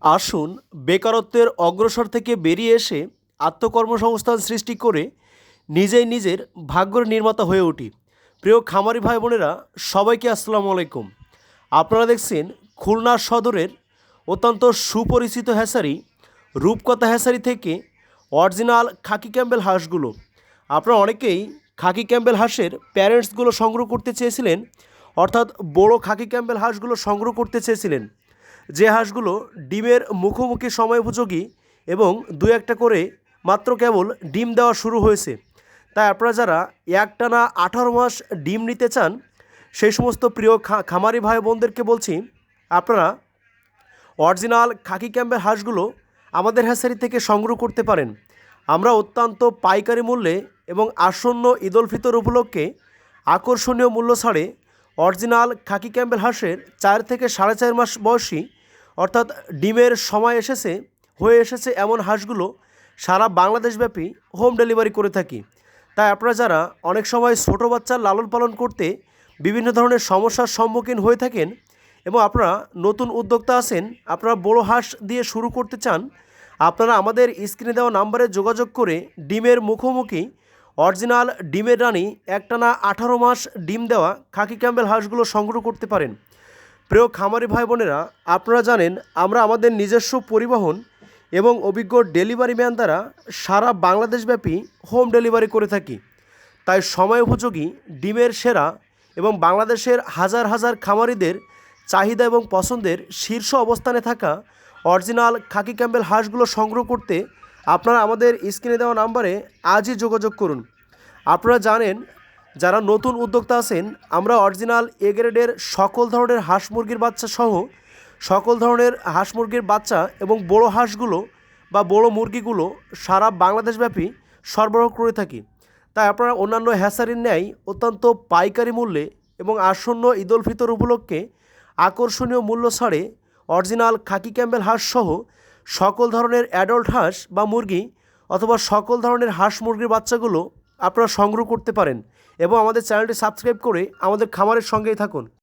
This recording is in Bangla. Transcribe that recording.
আসুন বেকারত্বের অগ্রসর থেকে বেরিয়ে এসে আত্মকর্মসংস্থান সৃষ্টি করে নিজেই নিজের ভাগ্যের নির্মাতা হয়ে উঠি। প্রিয় খামারি ভাই বোনেরা, সবাইকে আসসালামু আলাইকুম। আপনারা দেখছেন খুলনা সদরের অত্যন্ত সুপরিচিত হ্যাচারি রূপকথা হ্যাচারি থেকে অরিজিনাল খাকি ক্যাম্বেল হাঁসগুলো। আপনারা অনেকেই খাকি ক্যাম্বেল হাঁসের প্যারেন্টসগুলো সংগ্রহ করতে চেয়েছিলেন, অর্থাৎ বড় খাকি ক্যাম্বেল হাঁসগুলো সংগ্রহ করতে চেয়েছিলেন, যে হাঁসগুলো ডিমের মুখোমুখি সময়োপযোগী এবং দু একটা করে মাত্র কেবল ডিম দেওয়া শুরু হয়েছে। তাই আপনারা যারা একটানা 18 মাস ডিম নিতে চান, সেই সমস্ত প্রিয় খামারি ভাই বোনদেরকে বলছি, আপনারা অরিজিনাল খাকি ক্যাম্বেল হাঁসগুলো আমাদের হ্যাচারি থেকে সংগ্রহ করতে পারেন। আমরা অত্যন্ত পাইকারি মূল্যে এবং আসন্ন ঈদ উল ফিতর উপলক্ষে আকর্ষণীয় মূল্য ছাড়ে অরিজিনাল খাকি ক্যাম্বেল হাঁসের 4 থেকে 4.5 মাস বয়সী, অর্থাৎ ডিমের সময় হয়ে এসেছে এমন হাঁসগুলো সারা বাংলাদেশব্যাপী হোম ডেলিভারি করে থাকি। তাই আপনারা যারা অনেক সময় ছোটো বাচ্চার লালন পালন করতে বিভিন্ন ধরনের সমস্যার সম্মুখীন হয়ে থাকেন এবং আপনারা নতুন উদ্যোক্তা আছেন, আপনারা বড় হাঁস দিয়ে শুরু করতে চান, আপনারা আমাদের স্ক্রিনে দেওয়া নাম্বারে যোগাযোগ করে ডিমের মুখোমুখি অরিজিনাল ডিমের রানী একটানা 18 মাস ডিম দেওয়া খাকি ক্যাম্বেল হাঁসগুলো সংগ্রহ করতে পারেন। প্রিয় খামারি ভাই বোনেরা, আপনারা জানেন আমরা আমাদের নিজস্ব পরিবহন এবং অভিজ্ঞ ডেলিভারি ম্যান দ্বারা সারা বাংলাদেশব্যাপী হোম ডেলিভারি করে থাকি। তাই সময় উপযোগী ডিমের সেরা এবং বাংলাদেশের হাজার হাজার খামারিদের চাহিদা এবং পছন্দের শীর্ষ অবস্থানে থাকা অরিজিনাল খাকি ক্যাম্বেল হাঁসগুলো সংগ্রহ করতে আপনারা আমাদের স্ক্রিনে দেওয়া নাম্বারে আজই যোগাযোগ করুন। আপনারা জানেন যারা নতুন উদ্যোক্তা আছেন, আমরা অরিজিনাল এ গ্রেডের সকল ধরনের হাঁস মুরগির বাচ্চা সহ সকল ধরনের হাঁস মুরগির বাচ্চা এবং বড় হাঁসগুলো বা বড় মুরগিগুলো সারা বাংলাদেশব্যাপী সরবরাহ করে থাকি। তাই আপনারা অন্যান্য হ্যাচারির ন্যায় অত্যন্ত পাইকারি মূল্যে এবং আসন্ন ঈদ উল ফিতর উপলক্ষে আকর্ষণীয় মূল্য ছাড়ে অরিজিনাল খাকি ক্যাম্বেল হাঁস সহ সকল ধরনের অ্যাডাল্ট হাঁস বা মুরগি অথবা সকল ধরনের হাঁস মুরগির বাচ্চাগুলো আপনারা সংগ্রহ করতে পারেন এবং আমাদের চ্যানেলটি সাবস্ক্রাইব করে আমাদের খামারের সঙ্গেই থাকুন।